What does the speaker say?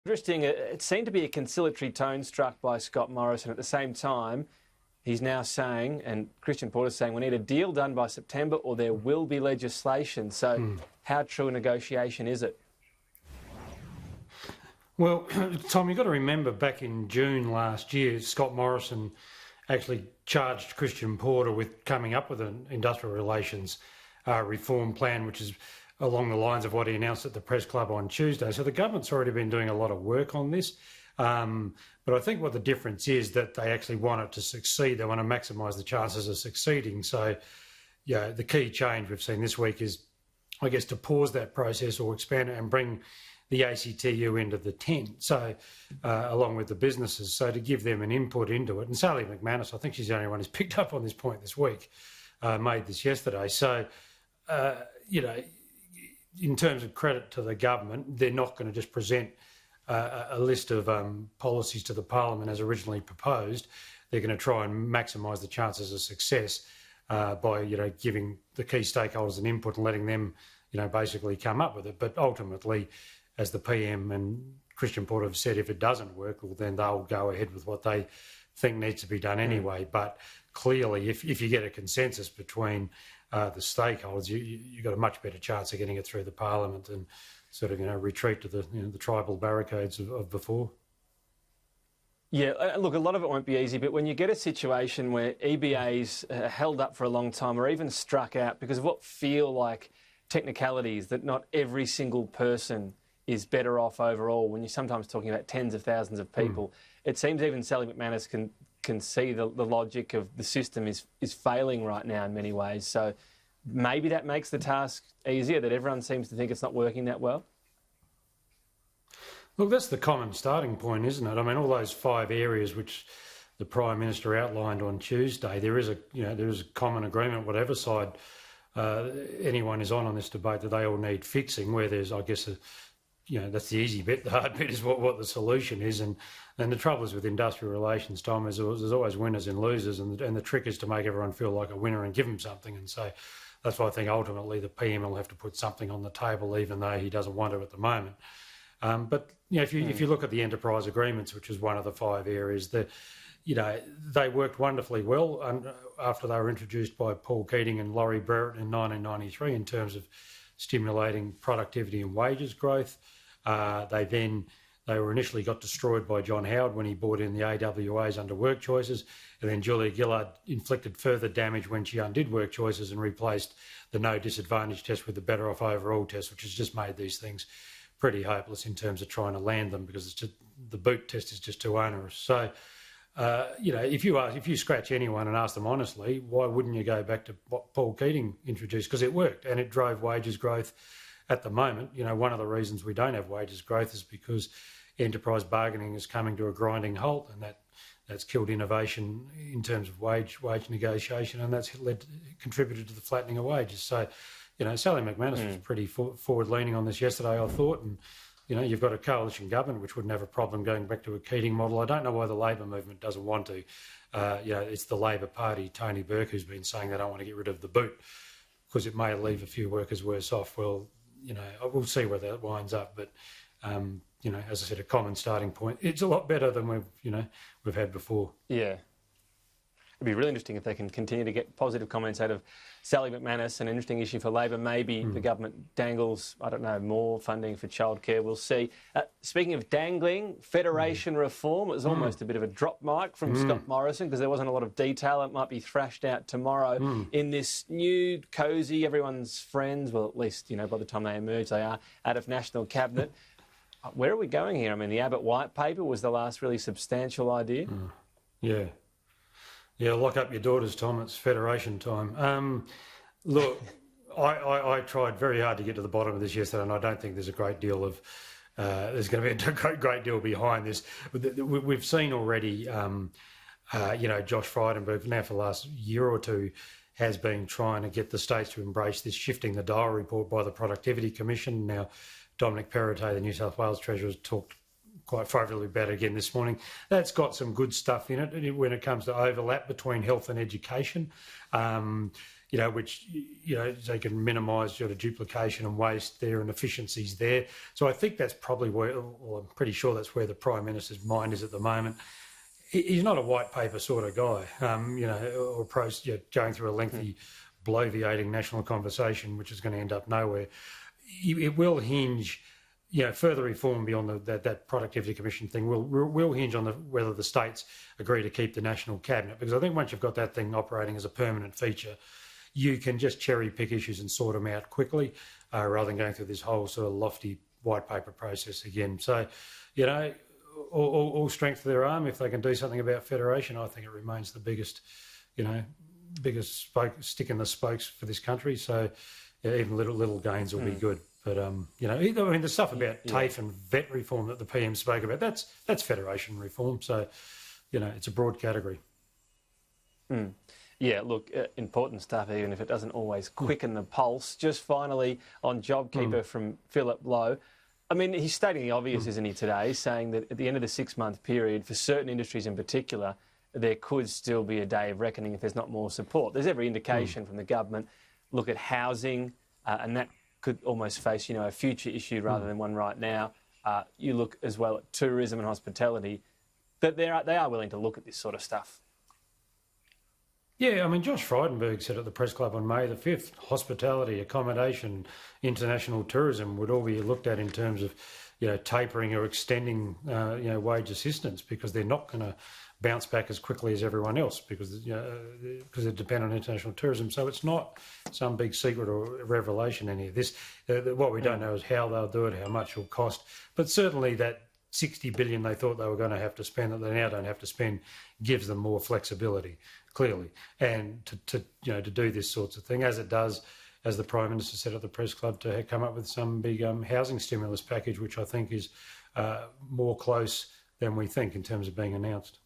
Interesting. It seemed to be a conciliatory tone struck by Scott Morrison. At the same time, he's now saying, and Christian Porter's saying, we need a deal done by September or there will be legislation. So how true a negotiation is it? Well, Tom, you've got to remember back in June last year, Scott Morrison actually charged Christian Porter with coming up with an industrial relations reform plan, which is along the lines of what he announced at the press club on Tuesday. So the government's already been doing a lot of work on this. But I think what the difference is that they actually want it to succeed. They want to maximise the chances of succeeding. So, yeah, the key change we've seen this week is, I guess, to pause that process or expand it and bring the ACTU into the tent, so along with the businesses, so to give them an input into it. And Sally McManus, I think she's the only one who's picked up on this point this week, made this yesterday. So, you know, in terms of credit to the government, they're not going to just present a list of policies to the Parliament as originally proposed. They're going to try and maximise the chances of success by, you know, giving the key stakeholders an input and letting them, you know, basically come up with it. But ultimately, as the PM and Christian Porter have said, if it doesn't work, well, then they'll go ahead with what they think needs to be done anyway. But clearly, if you get a consensus between the stakeholders, you've got a much better chance of getting it through the Parliament and sort of, you know, retreat to the, you know, the tribal barricades of before. Yeah, look, a lot of it won't be easy, but when you get a situation where EBA's held up for a long time or even struck out because of what feel like technicalities, that not every single person is better off overall, when you're sometimes talking about tens of thousands of people, it seems even Sally McManus can see the logic of the system is failing right now in many ways. So maybe that makes the task easier, that everyone seems to think it's not working that well. Look, that's the common starting point, isn't it? I mean, all those 5 areas which the Prime Minister outlined on Tuesday, there is a common agreement, whatever side anyone is on this debate, that they all need fixing. Where there's, I guess, that's the easy bit. The hard bit is what the solution is. And the trouble is with industrial relations, Tom, is there's always winners and losers, and the trick is to make everyone feel like a winner and give them something. And so that's why I think ultimately the PM will have to put something on the table, even though he doesn't want to at the moment. But if you look at the enterprise agreements, which is one of the 5 areas, they worked wonderfully well after they were introduced by Paul Keating and Laurie Brereton in 1993 in terms of stimulating productivity and wages growth. They were initially got destroyed by John Howard when he brought in the AWAs under work choices, and then Julia Gillard inflicted further damage when she undid work choices and replaced the no disadvantage test with the better off overall test, which has just made these things pretty hopeless in terms of trying to land them, because it's just, the boot test is just too onerous. So, if you scratch anyone and ask them honestly, why wouldn't you go back to what Paul Keating introduced? Because it worked and it drove wages growth. At the moment, one of the reasons we don't have wages growth is because enterprise bargaining is coming to a grinding halt, and that's killed innovation in terms of wage negotiation, and that's contributed to the flattening of wages. So, Sally McManus was pretty forward-leaning on this yesterday, I thought, and you've got a coalition government which wouldn't have a problem going back to a Keating model. I don't know why the Labor movement doesn't want to. It's the Labor Party, Tony Burke, who's been saying they don't want to get rid of the boot because it may leave a few workers worse off. Well, we'll see where that winds up. But, as I said, a common starting point. It's a lot better than we've had before. Yeah. It'd be really interesting if they can continue to get positive comments out of Sally McManus. An interesting issue for Labor. Maybe the government dangles, I don't know, more funding for childcare. We'll see. Speaking of dangling, federation reform, it was almost a bit of a drop mic from Scott Morrison because there wasn't a lot of detail. It might be thrashed out tomorrow in this new, cosy, everyone's friends, well, at least, by the time they emerge, they are out of National Cabinet. Where are we going here? I mean, the Abbott White Paper was the last really substantial idea. Yeah. Yeah, lock up your daughters, Tom. It's federation time. Look, I tried very hard to get to the bottom of this yesterday, and I don't think there's a great deal of there's going to be a great deal behind this. We've seen already, Josh Frydenberg now for the last year or two has been trying to get the states to embrace this shifting the dial report by the Productivity Commission. Now, Dominic Perrottet, the New South Wales Treasurer, has talked quite favourably about it again this morning. That's got some good stuff in it when it comes to overlap between health and education. which they can minimise sort of duplication and waste there and efficiencies there. So I think that's probably I'm pretty sure that's where the Prime Minister's mind is at the moment. He's not a white paper sort of guy, or going through a lengthy, bloviating national conversation, which is going to end up nowhere. It will hinge, further reform beyond that productivity commission thing will hinge on whether the states agree to keep the national cabinet. Because I think once you've got that thing operating as a permanent feature, you can just cherry pick issues and sort them out quickly, rather than going through this whole sort of lofty white paper process again. So, all strength of their arm. If they can do something about federation, I think it remains the biggest stick in the spokes for this country. So even little gains will be good. But the stuff about TAFE and vet reform that the PM spoke about, that's federation reform. So it's a broad category. Yeah, look, important stuff, even if it doesn't always quicken the pulse. Just finally on JobKeeper from Philip Lowe. I mean, he's stating the obvious, isn't he, today, saying that at the end of the 6-month period, for certain industries in particular, there could still be a day of reckoning if there's not more support. There's every indication from the government. Look at housing, and that could almost face, a future issue rather than one right now. You look as well at tourism and hospitality, that they are willing to look at this sort of stuff. Yeah, I mean, Josh Frydenberg said at the Press Club on May the 5th, hospitality, accommodation, international tourism would all be looked at in terms of, tapering or extending, wage assistance, because they're not going to bounce back as quickly as everyone else because they depend on international tourism. So it's not some big secret or revelation, any of this. What we don't know is how they'll do it, how much it'll cost. But certainly that 60 billion they thought they were going to have to spend that they now don't have to spend gives them more flexibility, clearly, and to do this sorts of thing, as it does, as the Prime Minister said at the Press Club, to come up with some big housing stimulus package, which I think is more close than we think in terms of being announced.